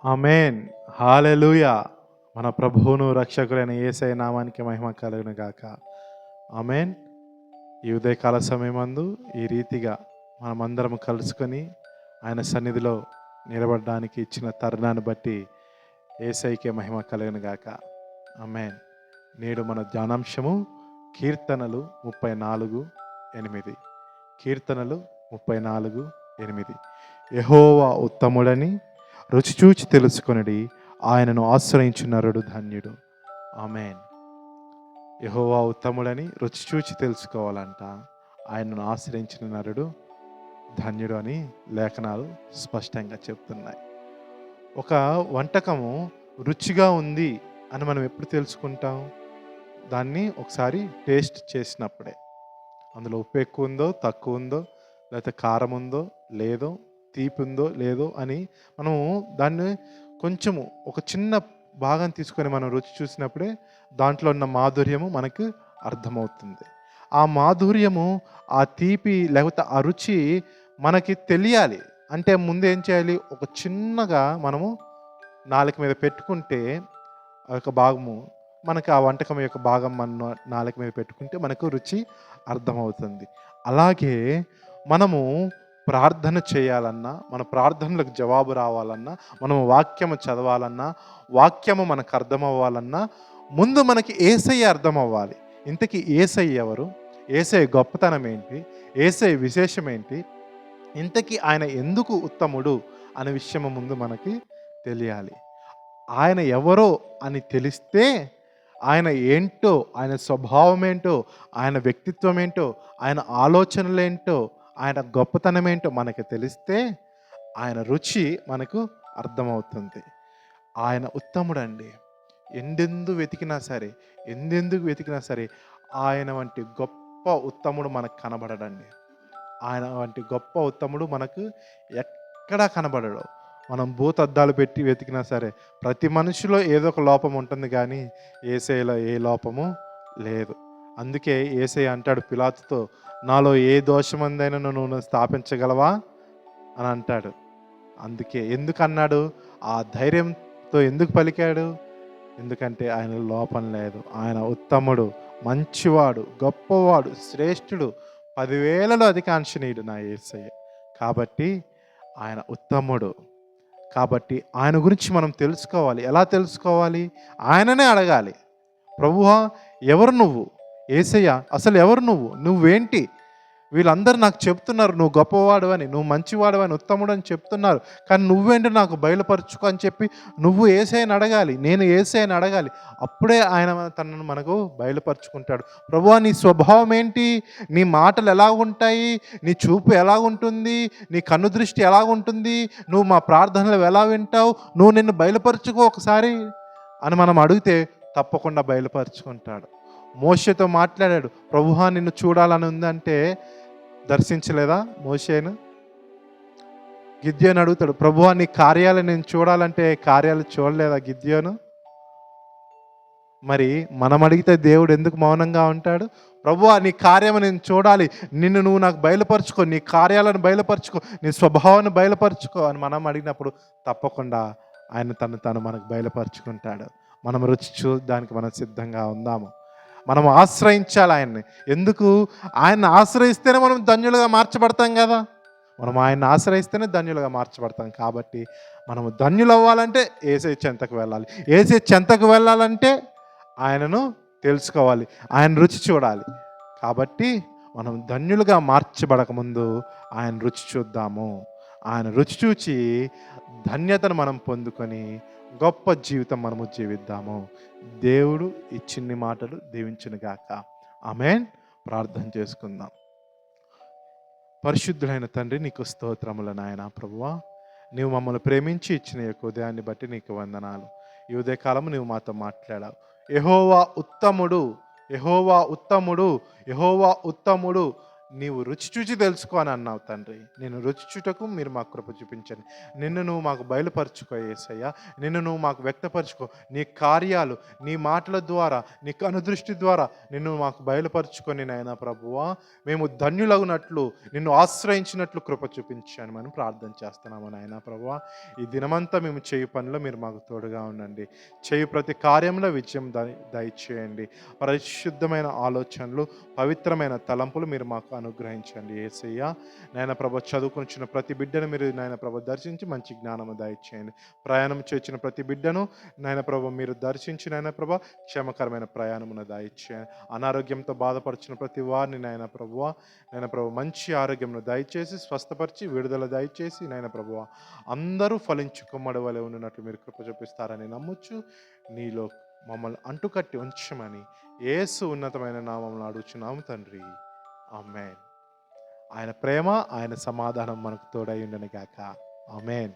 ఆమేన్. హల్లెలూయా. మన ప్రభువును రక్షకుడైన యేసయ్య నామానికి మహిమ కలుగును గాక. ఆమేన్. ఈ ఉదయకాల సమయమందు ఈ రీతిగా మనమందరం కలుసుకొని ఆయన సన్నిధిలో నిలబడడానికి ఇచ్చిన తరుణాన్ని బట్టి యేసయ్యకే మహిమ కలుగును గాక. ఆమేన్. నేడు మన ధ్యానాంశము కీర్తనలు 34:8. కీర్తనలు 34:8. యెహోవా ఉత్తముడని రుచి చూచి తెలుసుకొనుడి, ఆయనను ఆశ్రయించు నరుడు ధన్యుడు. ఆమేన్. యెహోవా ఉత్తముడని రుచి చూచి తెలుసుకోవాలంట. ఆయనను ఆశ్రయించిన నరుడు ధన్యుడు అని లేఖనాలు స్పష్టంగా చెప్తున్నాయి. ఒక వంటకము రుచిగా ఉంది అని మనం ఎప్పుడు తెలుసుకుంటాం? దాన్ని ఒకసారి టేస్ట్ చేసినప్పుడే. అందులో ఉప్పు ఎక్కువ ఉందో తక్కువ ఉందో, లేకపోతే కారం ఉందో లేదో, తీపి ఉందో లేదో అని మనము దాన్ని కొంచెము ఒక చిన్న భాగం తీసుకొని మనం రుచి చూసినప్పుడే దాంట్లో ఉన్న మాధుర్యము మనకు అర్థమవుతుంది. ఆ మాధుర్యము, ఆ తీపి లేకపోతే ఆ రుచి మనకి తెలియాలి అంటే ముందు ఏం చేయాలి? ఒక చిన్నగా మనము నాలుక మీద పెట్టుకుంటే ఆ యొక్క భాగము మనకి ఆ వంటకం యొక్క భాగం మన నాలుక మీద పెట్టుకుంటే మనకు రుచి అర్థమవుతుంది. అలాగే మనము ప్రార్థన చేయాలన్నా, మన ప్రార్థనలకు జవాబు రావాలన్నా, మనం వాక్యము చదవాలన్నా, వాక్యము మనకు అర్థమవ్వాలన్నా ముందు మనకి యేసయ్య అర్థమవ్వాలి. ఇంతకీ యేసయ్య ఎవరు? యేసయ్య గొప్పతనం ఏంటి? యేసయ్య విశేషం ఏంటి? ఇంతకీ ఆయన ఎందుకు ఉత్తముడు అనే విషయము ముందు మనకి తెలియాలి. ఆయన ఎవరో అని తెలిస్తే ఆయన ఏంటో, ఆయన స్వభావం ఏంటో, ఆయన వ్యక్తిత్వం ఏంటో, ఆయన ఆలోచనలేంటో, ఆయన గొప్పతనం ఏంటో మనకు తెలిస్తే ఆయన రుచి మనకు అర్థమవుతుంది. ఆయన ఉత్తముడండి. ఎందెందుకు వెతికినా సరే ఆయన వంటి గొప్ప ఉత్తముడు మనకు కనబడడండి. ఆయన వంటి గొప్ప ఉత్తముడు మనకు ఎక్కడా కనబడడు. మనం భూతద్దాలు పెట్టి వెతికినా సరే ప్రతి మనిషిలో ఏదో ఒక లోపం ఉంటుంది, కానీ యేసయ్యలో ఏ లోపము లేదు. అందుకే యేసయ్య అంటాడు పిలాతుతో, నాలో ఏ దోషమందైనా నువ్వు స్థాపించగలవా అని అంటాడు. అందుకే ఎందుకన్నాడు? ఆ ధైర్యంతో ఎందుకు పలికాడు? ఎందుకంటే ఆయన లోపం లేదు. ఆయన ఉత్తముడు, మంచివాడు, గొప్పవాడు, శ్రేష్ఠుడు, 10,000లో అధికాంక్షణీయుడు నా యేసయ్య. కాబట్టి ఆయన ఉత్తముడు. కాబట్టి ఆయన గురించి మనం తెలుసుకోవాలి. ఎలా తెలుసుకోవాలి? ఆయననే అడగాలి. ప్రభువా, ఎవరు నువ్వు? యేసయ్య, అసలు ఎవరు నువ్వు? నువ్వేంటి? వీళ్ళందరూ నాకు చెప్తున్నారు నువ్వు గొప్పవాడు అని, నువ్వు మంచివాడు అని, ఉత్తముడు అని చెప్తున్నారు, కానీ నువ్వేంటి నాకు బయలుపరచుకో అని చెప్పి నువ్వు యేసయ్యని అడగాలి. నేను యేసయ్యని అడగాలి. అప్పుడే ఆయన తనను మనకు బయలుపరుచుకుంటాడు. ప్రభువా, నీ స్వభావం ఏంటి? నీ మాటలు ఎలా ఉంటాయి? నీ చూపు ఎలా ఉంటుంది? నీ కన్ను దృష్టి ఎలా ఉంటుంది? నువ్వు మా ప్రార్థనలు ఎలా వింటావు? నువ్వు నిన్ను బయలుపరచుకో ఒకసారి అని మనం అడిగితే తప్పకుండా బయలుపరుచుకుంటాడు. మోషేతో మాట్లాడాడు. ప్రభువా, నిన్ను చూడాలని ఉందంటే దర్శించలేదా మోషేను? గిద్యోను అడుగుతాడు, ప్రభువా నీ కార్యాలు నేను చూడాలంటే కార్యాలు చూడలేదా గిద్యోను? మరి మనం అడిగితే దేవుడు ఎందుకు మౌనంగా ఉంటాడు? ప్రభువా నీ కార్యము నేను చూడాలి, నువ్వు నాకు బయలుపరచుకో, నీ కార్యాలను బయలుపరచుకో, నీ స్వభావాన్ని బయలుపరచుకో అని మనం అడిగినప్పుడు తప్పకుండా ఆయన తను మనకు బయలుపరుచుకుంటాడు. మనం రుచి చూడడానికి మనం సిద్ధంగా ఉందాము. మనం ఆశ్రయించాలి ఆయన్ని. ఎందుకు? ఆయన్ని ఆశ్రయిస్తేనే మనం ధన్యులుగా మార్చబడతాం కదా. మనం ఆయన్ని ఆశ్రయిస్తేనే ధన్యులుగా మార్చబడతాం. కాబట్టి మనము ధన్యులు అవ్వాలంటే యేసయ్య చెంతకు వెళ్ళాలి. యేసయ్య చెంతకు వెళ్ళాలంటే ఆయనను తెలుసుకోవాలి, ఆయన రుచి చూడాలి. కాబట్టి మనం ధన్యులుగా మార్చబడక ముందు ఆయన రుచి చూద్దాము. ఆయన రుచి చూచి ధన్యతను మనం పొందుకొని గొప్ప జీవితం మనము జీవిద్దాము. దేవుడు ఈ చిన్ని మాటలు దీవించునుగాక. ఆమేన్. ప్రార్థన చేసుకుందాం. పరిశుద్ధులైన తండ్రి, నీకు స్తోత్రములు నాయన. ప్రభువా, నీవు మమ్మల్ని ప్రేమించి ఇచ్చిన యొక్క ఉదయాన్ని బట్టి నీకు వందనాలు. ఈ ఉదయకాలము నీవు మాతో మాట్లాడావు. యెహోవా ఉత్తముడు, యెహోవా ఉత్తముడు, యెహోవా ఉత్తముడు, నీవు రుచి చూచి తెలుసుకో అని అన్నావు తండ్రి. నేను రుచి చూచుటకు మీరు మాకు కృప చూపించండి. నిన్ను నువ్వు మాకు బయలుపరుచుకో యేసయ్య. నిన్ను నువ్వు మాకు వ్యక్తపరుచుకో. నీ కార్యాలు, నీ మాటల ద్వారా, నీ కనుదృష్టి ద్వారా నిన్ను మాకు బయలుపరుచుకొని నాయనా ప్రభువా, మేము ధన్యులగునట్లు, నిన్ను ఆశ్రయించినట్లు కృప చూపించాను మనం ప్రార్థన చేస్తున్నాము నాయనా ప్రభువా. ఈ దినమంతా మేము చేయు పనిలో మీరు మాకు తోడుగా ఉండండి. చేయు ప్రతి కార్యంలో విజయం దయచేయండి. పరిశుద్ధమైన ఆలోచనలు, పవిత్రమైన తలంపులు మీరు మాకు అనుగ్రహించండి యేసయ్య. నాయన ప్రభ చదువుకొనిచ్చిన ప్రతి బిడ్డను మీరు నాయన ప్రభ దర్శించి మంచి జ్ఞానము దయచేయండి. ప్రయాణం చేసిన ప్రతి బిడ్డను నాయన ప్రభ మీరు దర్శించి నాయన ప్రభ క్షేమకరమైన ప్రయాణమును దయచేయండి. అనారోగ్యంతో బాధపడుచున్న ప్రతి వారిని నాయన ప్రభువ, నాయన ప్రభు మంచి ఆరోగ్యమును దయచేసి స్వస్థపరిచి విడుదల దయచేసి నాయన ప్రభువ అందరూ ఫలించు కొమ్మడి వలె ఉన్నట్లు మీరు కృప చూపిస్తారని నమ్ముచు నీలో మమ్మల్ని అంటుకట్టి ఉంచమని యేసు ఉన్నతమైన నామములో అడుగుచున్నాము తండ్రి. ఆమేన్. ఆయన ప్రేమ, ఆయన సమాధానం మనకు తోడై ఉండను గాక. ఆమేన్.